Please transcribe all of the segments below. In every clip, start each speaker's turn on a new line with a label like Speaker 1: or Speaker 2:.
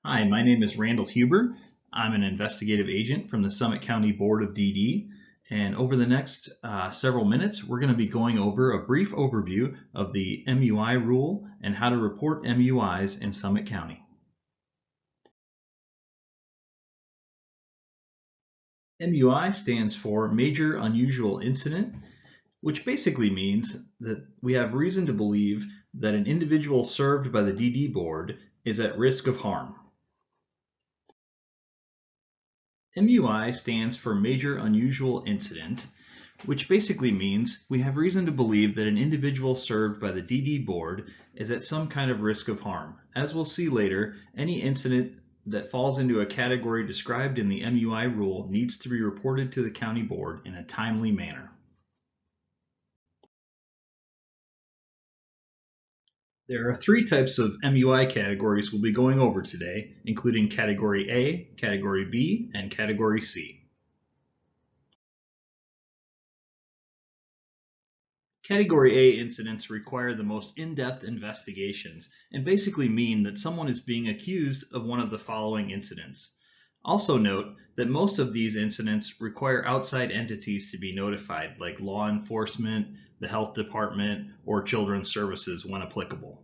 Speaker 1: Hi, my name is Randall Huber. I'm an investigative agent from the Summit County Board of DD. And over the next several minutes, we're going to be going over a brief overview of the MUI rule and how to report MUIs in Summit County. MUI stands for Major Unusual Incident, which basically means that we have reason to believe that an individual served by the DD board is at risk of harm. MUI stands for Major Unusual Incident, which basically means we have reason to believe that an individual served by the DD board is at some kind of risk of harm. As we'll see later, any incident that falls into a category described in the MUI rule needs to be reported to the county board in a timely manner. There are three types of MUI categories we'll be going over today, including Category A, Category B, and Category C. Category A incidents require the most in-depth investigations and basically mean that someone is being accused of one of the following incidents. Also note that most of these incidents require outside entities to be notified, like law enforcement, the health department, or children's services when applicable.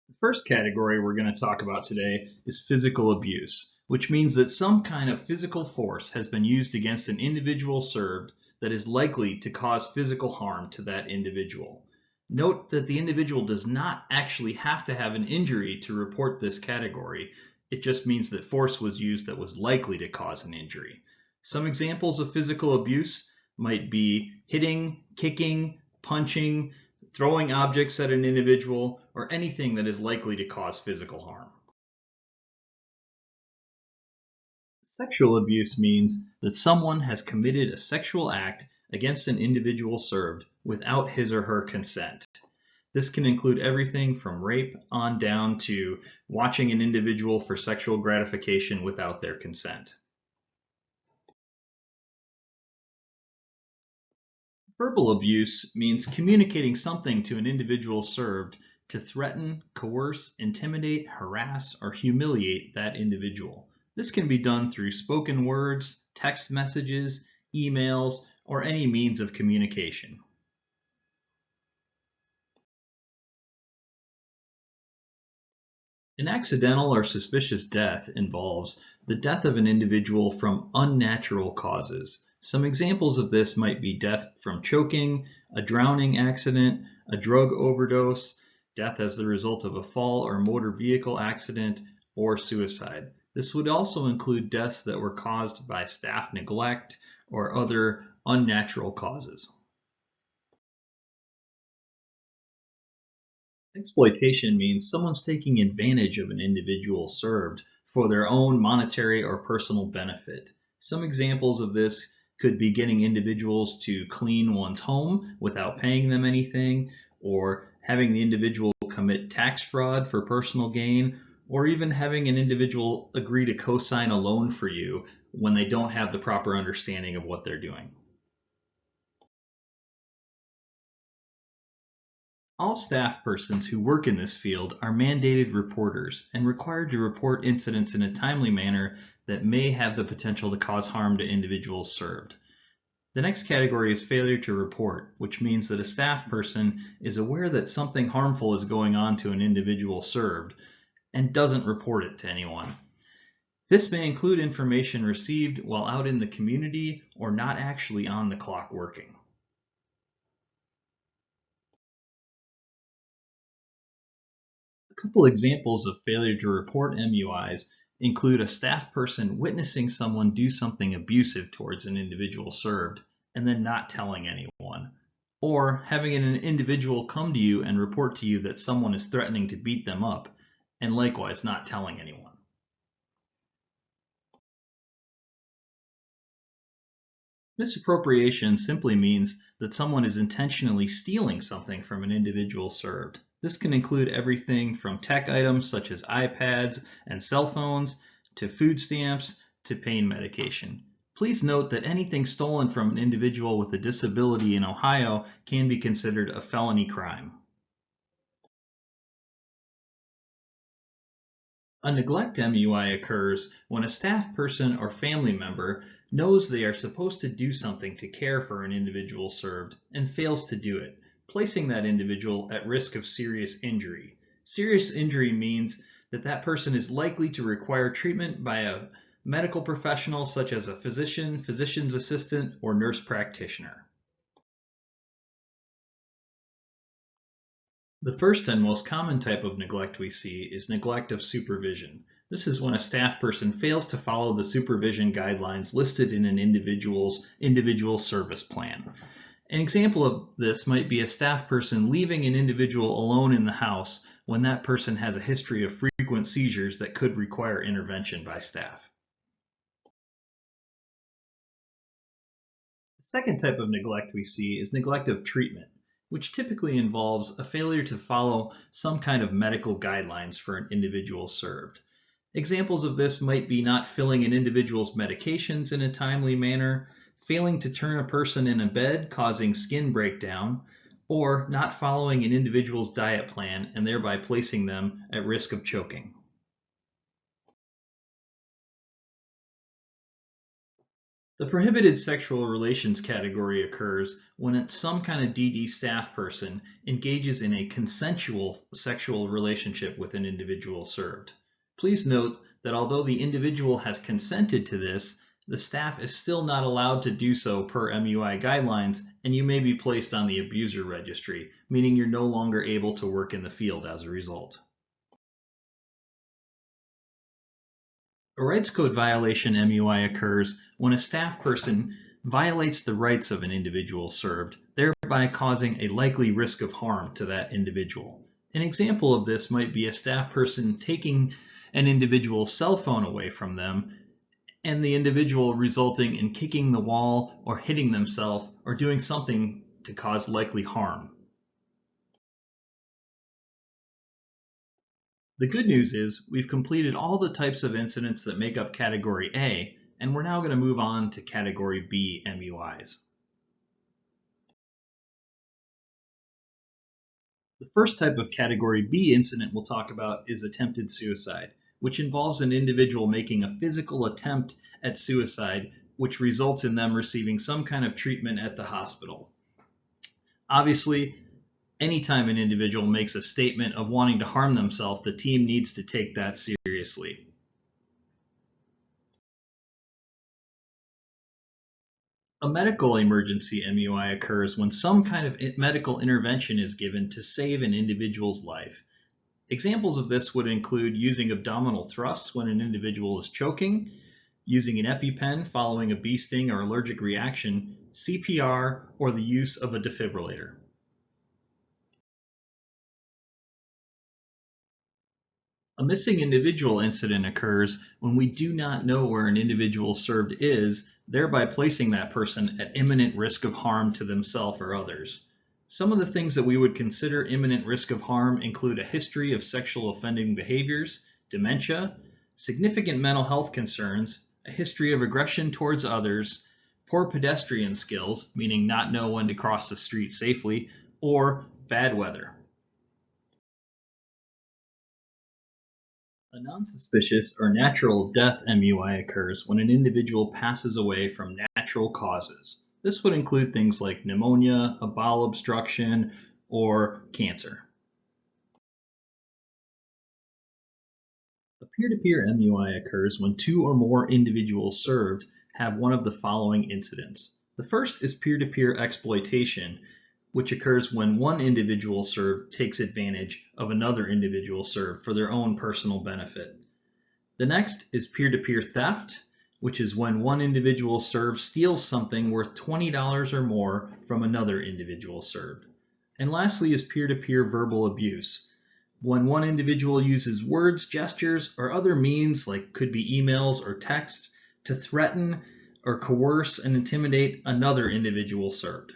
Speaker 1: The first category we're going to talk about today is physical abuse, which means that some kind of physical force has been used against an individual served that is likely to cause physical harm to that individual. Note that the individual does not actually have to have an injury to report this category. It just means that force was used that was likely to cause an injury. Some examples of physical abuse might be hitting, kicking, punching, throwing objects at an individual, or anything that is likely to cause physical harm. Sexual abuse means that someone has committed a sexual act against an individual served without his or her consent. This can include everything from rape on down to watching an individual for sexual gratification without their consent. Verbal abuse means communicating something to an individual served to threaten, coerce, intimidate, harass, or humiliate that individual. This can be done through spoken words, text messages, emails, or any means of communication. An accidental or suspicious death involves the death of an individual from unnatural causes. Some examples of this might be death from choking, a drowning accident, a drug overdose, death as the result of a fall or motor vehicle accident, or suicide. This would also include deaths that were caused by staff neglect or other unnatural causes. Exploitation means someone's taking advantage of an individual served for their own monetary or personal benefit. Some examples of this could be getting individuals to clean one's home without paying them anything, or having the individual commit tax fraud for personal gain, or even having an individual agree to co-sign a loan for you when they don't have the proper understanding of what they're doing. All staff persons who work in this field are mandated reporters and required to report incidents in a timely manner that may have the potential to cause harm to individuals served. The next category is failure to report, which means that a staff person is aware that something harmful is going on to an individual served and doesn't report it to anyone. This may include information received while out in the community or not actually on the clock working. A couple examples of failure to report MUIs include a staff person witnessing someone do something abusive towards an individual served and then not telling anyone, or having an individual come to you and report to you that someone is threatening to beat them up and likewise not telling anyone. Misappropriation simply means that someone is intentionally stealing something from an individual served. This can include everything from tech items such as iPads and cell phones, to food stamps, to pain medication. Please note that anything stolen from an individual with a disability in Ohio can be considered a felony crime. A neglect MUI occurs when a staff person or family member knows they are supposed to do something to care for an individual served and fails to do it, placing that individual at risk of serious injury. Serious injury means that that person is likely to require treatment by a medical professional such as a physician, physician's assistant, or nurse practitioner. The first and most common type of neglect we see is neglect of supervision. This is when a staff person fails to follow the supervision guidelines listed in an individual's individual service plan. An example of this might be a staff person leaving an individual alone in the house when that person has a history of frequent seizures that could require intervention by staff. The second type of neglect we see is neglect of treatment, which typically involves a failure to follow some kind of medical guidelines for an individual served. Examples of this might be not filling an individual's medications in a timely manner, failing to turn a person in a bed causing skin breakdown, or not following an individual's diet plan and thereby placing them at risk of choking. The prohibited sexual relations category occurs when some kind of DD staff person engages in a consensual sexual relationship with an individual served. Please note that although the individual has consented to this, the staff is still not allowed to do so per MUI guidelines, and you may be placed on the abuser registry, meaning you're no longer able to work in the field as a result. A rights code violation MUI occurs when a staff person violates the rights of an individual served, thereby causing a likely risk of harm to that individual. An example of this might be a staff person taking an individual's cell phone away from them and the individual resulting in kicking the wall or hitting themselves or doing something to cause likely harm. The good news is we've completed all the types of incidents that make up Category A, and we're now going to move on to Category B MUIs. The first type of Category B incident we'll talk about is attempted suicide, which involves an individual making a physical attempt at suicide, which results in them receiving some kind of treatment at the hospital. Obviously, anytime an individual makes a statement of wanting to harm themselves, the team needs to take that seriously. A medical emergency MUI occurs when some kind of medical intervention is given to save an individual's life. Examples of this would include using abdominal thrusts when an individual is choking, using an EpiPen following a bee sting or allergic reaction, CPR, or the use of a defibrillator. A missing individual incident occurs when we do not know where an individual served is, thereby placing that person at imminent risk of harm to themselves or others. Some of the things that we would consider imminent risk of harm include a history of sexual offending behaviors, dementia, significant mental health concerns, a history of aggression towards others, poor pedestrian skills, meaning not know when to cross the street safely, or bad weather. A non-suspicious or natural death MUI occurs when an individual passes away from natural causes. This would include things like pneumonia, a bowel obstruction, or cancer. A peer-to-peer MUI occurs when two or more individuals served have one of the following incidents. The first is peer-to-peer exploitation, which occurs when one individual served takes advantage of another individual served for their own personal benefit. The next is peer-to-peer theft, which is when one individual served steals something worth $20 or more from another individual served. And lastly is peer-to-peer verbal abuse, when one individual uses words, gestures, or other means, like could be emails or text, to threaten or coerce and intimidate another individual served.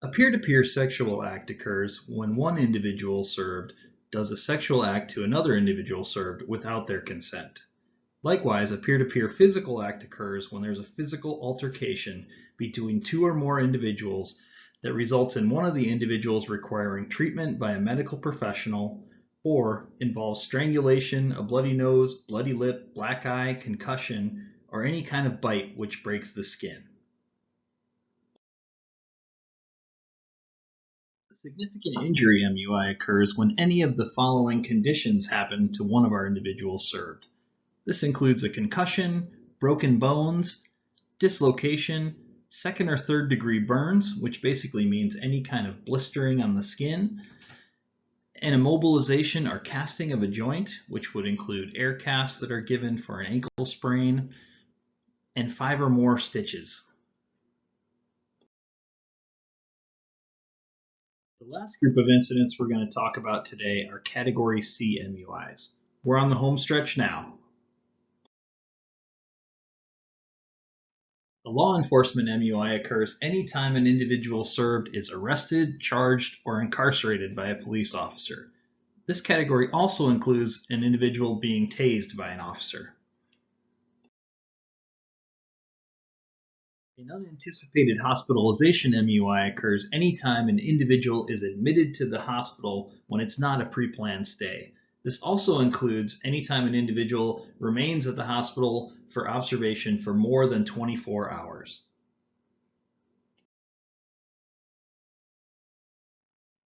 Speaker 1: A peer-to-peer sexual act occurs when one individual served does a sexual act to another individual served without their consent. Likewise, a peer-to-peer physical act occurs when there's a physical altercation between two or more individuals that results in one of the individuals requiring treatment by a medical professional or involves strangulation, a bloody nose, bloody lip, black eye, concussion, or any kind of bite which breaks the skin. A significant injury MUI occurs when any of the following conditions happen to one of our individuals served. This includes a concussion, broken bones, dislocation, second or third degree burns, which basically means any kind of blistering on the skin, an immobilization or casting of a joint, which would include air casts that are given for an ankle sprain, and 5 or more stitches. The last group of incidents we're going to talk about today are Category C MUIs. We're on the home stretch now. A law enforcement MUI occurs anytime an individual served is arrested, charged, or incarcerated by a police officer. This category also includes an individual being tased by an officer. An unanticipated hospitalization MUI occurs anytime an individual is admitted to the hospital when it's not a pre-planned stay. This also includes anytime an individual remains at the hospital for observation for more than 24 hours.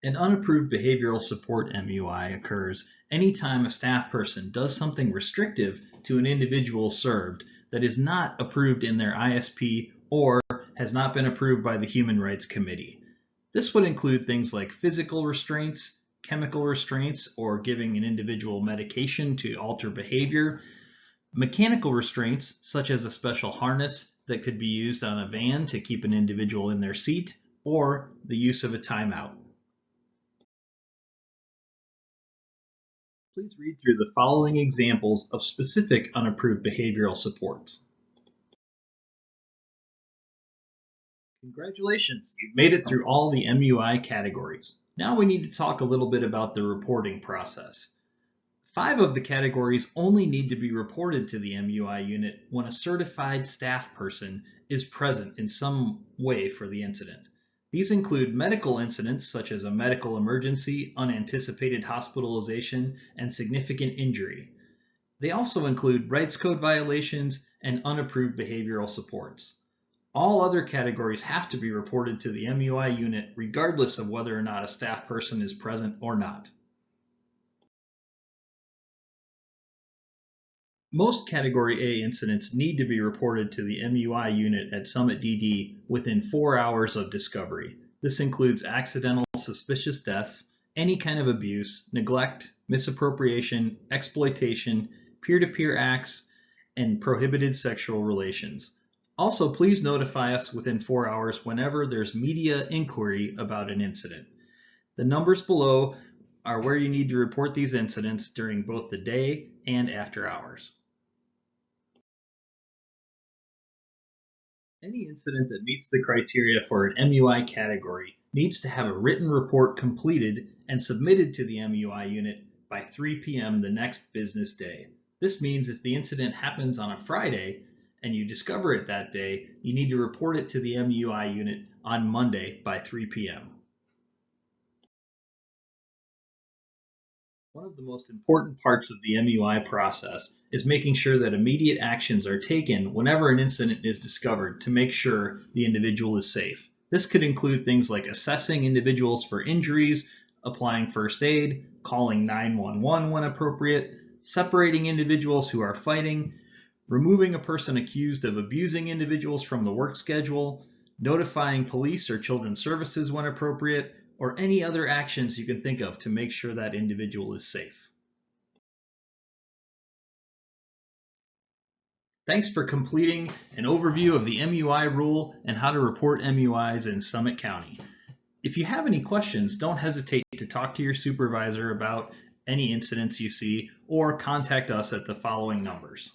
Speaker 1: An unapproved behavioral support MUI occurs anytime a staff person does something restrictive to an individual served that is not approved in their ISP or has not been approved by the Human Rights Committee. This would include things like physical restraints, chemical restraints, or giving an individual medication to alter behavior, mechanical restraints, such as a special harness that could be used on a van to keep an individual in their seat, or the use of a timeout. Please read through the following examples of specific unapproved behavioral supports. Congratulations, you've made it through all the MUI categories. Now we need to talk a little bit about the reporting process. 5 of the categories only need to be reported to the MUI unit when a certified staff person is present in some way for the incident. These include medical incidents such as a medical emergency, unanticipated hospitalization, and significant injury. They also include rights code violations and unapproved behavioral supports. All other categories have to be reported to the MUI unit regardless of whether or not a staff person is present or not. Most Category A incidents need to be reported to the MUI unit at Summit DD within 4 hours of discovery. This includes accidental suspicious deaths, any kind of abuse, neglect, misappropriation, exploitation, peer-to-peer acts, and prohibited sexual relations. Also, please notify us within 4 hours whenever there's media inquiry about an incident. The numbers below are where you need to report these incidents during both the day and after hours. Any incident that meets the criteria for an MUI category needs to have a written report completed and submitted to the MUI unit by 3 p.m. the next business day. This means if the incident happens on a Friday and you discover it that day, you need to report it to the MUI unit on Monday by 3 p.m. One of the most important parts of the MUI process is making sure that immediate actions are taken whenever an incident is discovered to make sure the individual is safe. This could include things like assessing individuals for injuries, applying first aid, calling 911 when appropriate, separating individuals who are fighting, removing a person accused of abusing individuals from the work schedule, notifying police or children's services when appropriate, or any other actions you can think of to make sure that individual is safe. Thanks for completing an overview of the MUI rule and how to report MUIs in Summit County. If you have any questions, don't hesitate to talk to your supervisor about any incidents you see or contact us at the following numbers.